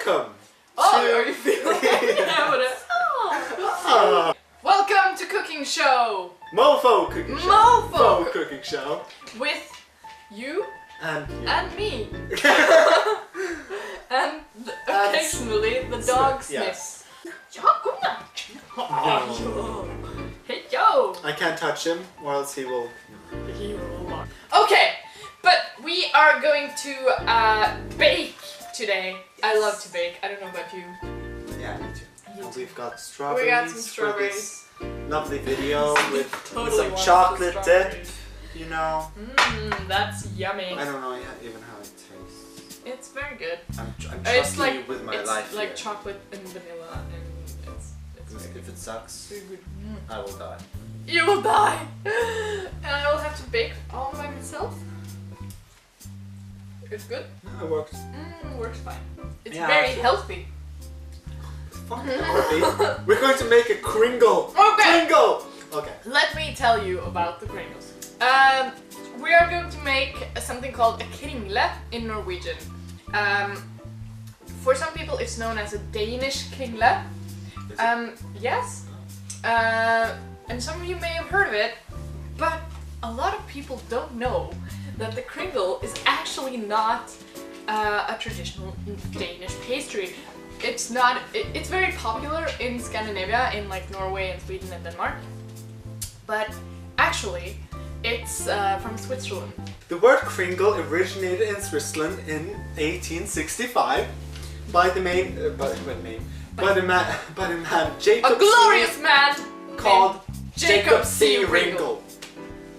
welcome! Are you feeling it? Welcome to Cooking Show! Mofo Cooking Show! Mofo Cooking Show! With you and me. and occasionally the dog sniffs. Hey yo! I can't touch him or else he will... Okay, but we are going to bake today. I love to bake. I don't know about you. Yeah, me too. And we've got strawberries. We got some strawberries. For this lovely video with Totally some chocolate dip. You know. That's yummy. I don't know even how it tastes. It's very good. I'm trusting you with my life. It's like here. chocolate and vanilla, and it's very If it sucks, very good. I will die. You will die, and I will have to bake all by myself. It's good. No, it works. Works fine. It's Yeah, very healthy. Fucking healthy. We're going to make a Cringle. Okay. Cringle. Okay. Let me tell you about the Cringles. We are going to make something called a Kringle in Norwegian. For some people it's known as a Danish Kringle. Yes. And some of you may have heard of it, but a lot of people don't know that the Kringle is actually not a traditional Danish pastry. It's not. It's very popular in Scandinavia, in like Norway and Sweden and Denmark, but actually it's from Switzerland. The word Cringle originated in Switzerland in 1865 by the man Jacob. A glorious man called Jacob C. C. Ringle.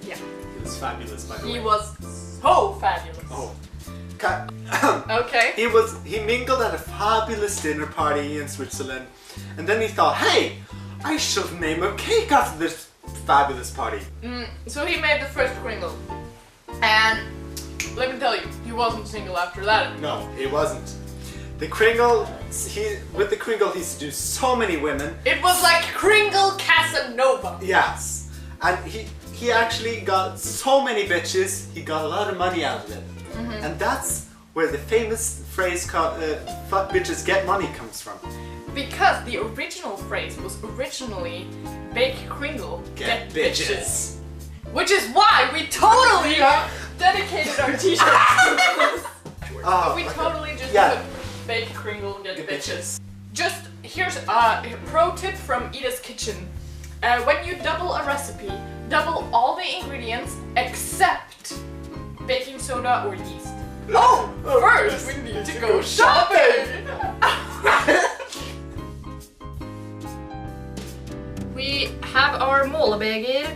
Yeah. He was fabulous, by the way. He was so fabulous. Oh. Okay. He mingled at a fabulous dinner party in Switzerland, and then he thought, hey, I should name a cake after this fabulous party. So he made the first Kringle, and let me tell you, he wasn't single after that. No, he wasn't. The Kringle, with the Kringle he seduced so many women. It was like Kringle Casanova. Yes, and he actually got so many bitches, he got a lot of money out of it. And that's where the famous phrase fuck bitches get money comes from. Because the original phrase was originally bake Kringle, get bitches. Which is why we totally dedicated our t-shirts to this. We totally just put bake Kringle, get bitches. Just, here's a pro tip from Ida's kitchen. When you double a recipe, double all the ingredients except baking soda or yeast. First we need to go shopping! We have our målbeger.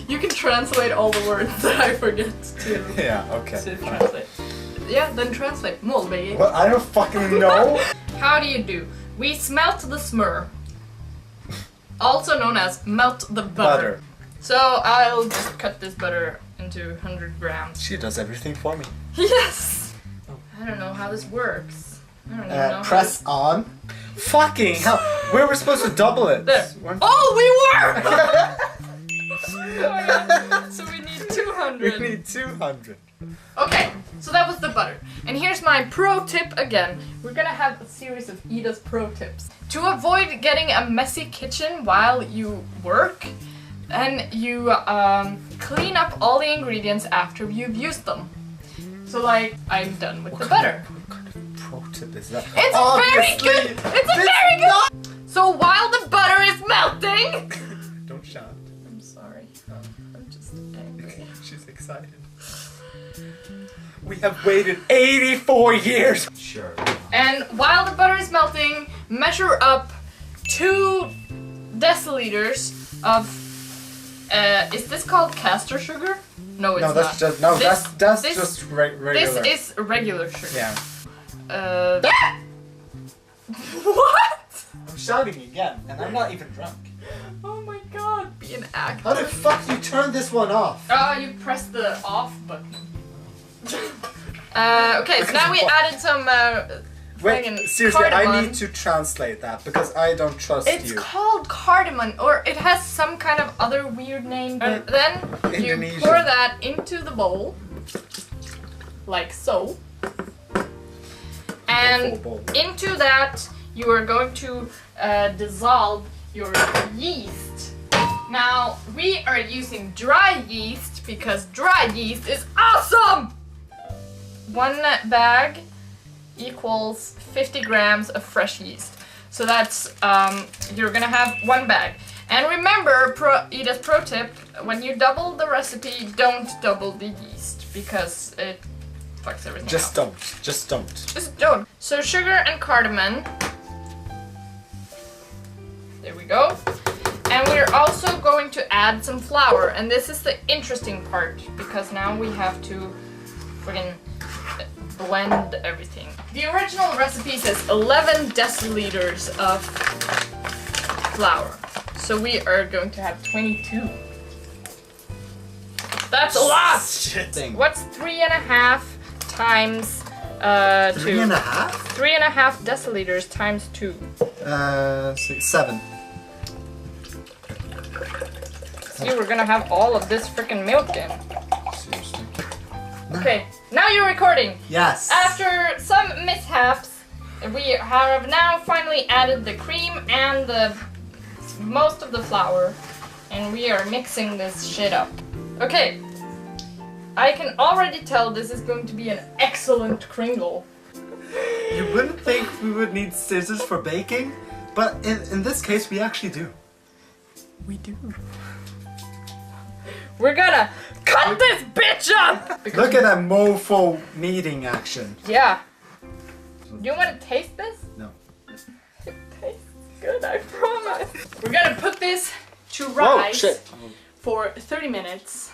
You can translate all the words that I forget to, to translate. Yeah, then translate. Målbeger. Well, I don't fucking know. How do you do? We smelt the smør. Also known as melt the butter. So I'll just cut this butter into 100 grams. She does everything for me. Yes! I don't know how this works. I don't even know press on. Fucking hell! Where were we supposed to double it? There. Oh, we were! Oh my God. So we need 200. We need 200. Okay, so that was the butter. And here's my pro tip again. We're gonna have a series of Ida's pro tips. To avoid getting a messy kitchen while you work, and you clean up all the ingredients after you've used them. So like, I'm done with the butter. What kind of pro tip is that? It's very good! It's very good! So while the butter is melting... Don't shout. I'm sorry. I'm just angry. She's excited. We have waited 84 years! Sure. And while the butter is melting, measure up 2 deciliters of... is this called castor sugar? No, it's not. That's just regular. This is regular sugar. Yeah. What? I'm shouting again, and I'm not even drunk. Oh my God, be an actor. How the fuck do you turn this one off? You press the off button. Okay, so now we added some Wait, seriously, cardamom. I need to translate that because I don't trust you. It's called cardamom, or it has some kind of other weird name. And then you pour that into the bowl, like so. And into that, you are going to dissolve your yeast. Now, we are using dry yeast because dry yeast is awesome! 1 bag equals 50 grams of fresh yeast. So that's, you're gonna have 1 bag. And remember, Ida's pro tip, when you double the recipe, don't double the yeast because it fucks everything up. Just don't. Just don't. So sugar and cardamom. There we go. And we're also going to add some flour. And this is the interesting part because now we have to friggin' blend everything. The original recipe says 11 deciliters of flour. So we are going to have 22. That's a lot! Shit. What's 3.5 times 2? 3.5? 3.5 deciliters times 2. 7. See, we're gonna have all of this freaking milk in. Seriously? Okay, now you're recording. Yes. After some mishaps, we have now finally added the cream and the most of the flour, and we are mixing this shit up. Okay, I can already tell this is going to be an excellent Cringle. You wouldn't think we would need scissors for baking, but in this case we actually do. We do. We're gonna cut this bitch up! Look at that Mofo kneading action. Yeah. Do you want to taste this? No. It tastes good, I promise. We're gonna put this to rise for 30 minutes.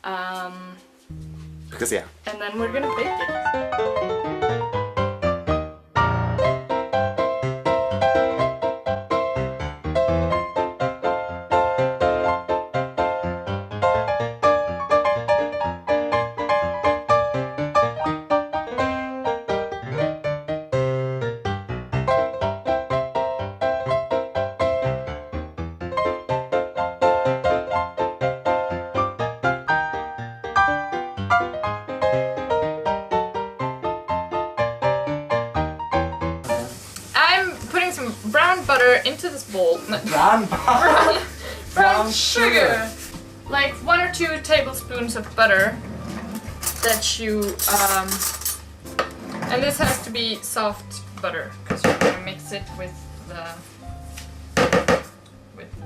Because yeah. And then we're gonna bake it. Brown butter into this bowl. Brown butter? Brown sugar. Like 1 or 2 tablespoons of butter that you, and this has to be soft butter because you're gonna mix it with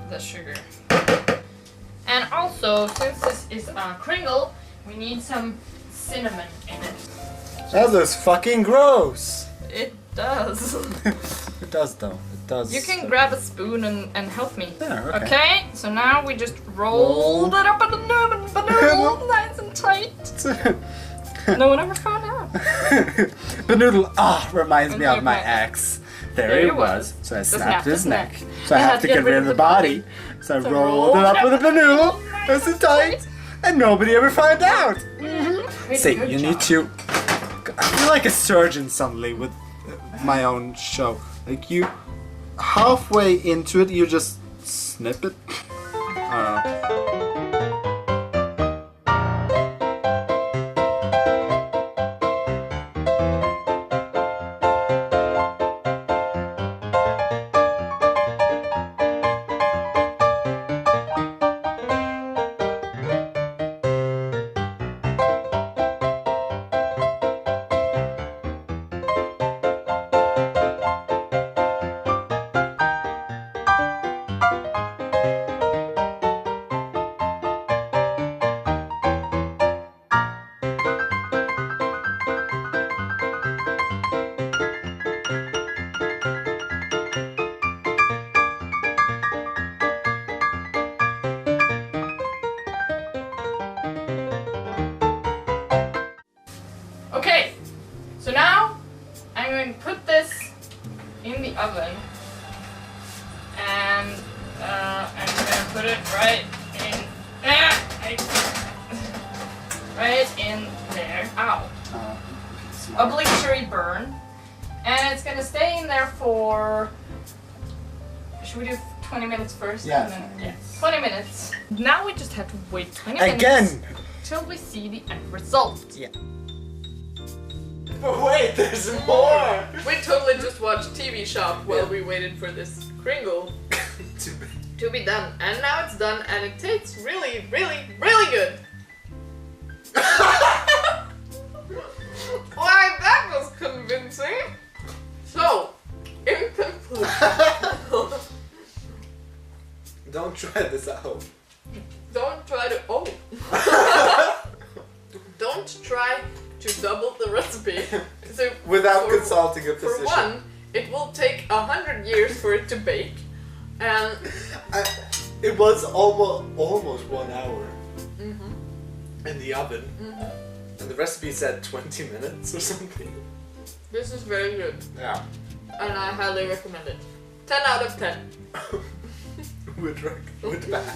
the sugar. And also, since this is a Cringle, we need some cinnamon in it. That looks fucking gross. It does. It does though. It does. You can grab a spoon and help me. Yeah, okay. Okay, so now we just rolled it up in the noodle, nice and tight. No one ever found out. The noodle, reminds me of my ex. There he was. So I snapped his neck. So I have to get rid of the body. So I rolled it up with the noodle, nice and tight, and nobody ever found out. See, you need to. I feel like a surgeon suddenly with my own show. Like you, halfway into it, you just snip it. I don't know. Okay, so now I'm going to put this in the oven, and I'm going to put it right in there. Ow. Obligatory burn. And it's going to stay in there for, should we do 20 minutes first? Yeah. And then, 20 minutes. Now we just have to wait 20 minutes. Again! Till we see the end result. Yeah. But wait, wait, there's more! We totally just watched TV Shop while we waited for this Cringle to be done. And now it's done and it tastes really, really, really good. Why, that was convincing. So, in conclusion... Don't try this at home. Don't try to... Oh! Don't try to double the recipe. So without consulting a physician. For one, it will take 100 years for it to bake. And... it was almost 1 hour in the oven. And the recipe said 20 minutes or something. This is very good. Yeah. And I highly recommend it. 10 out of 10. Would back.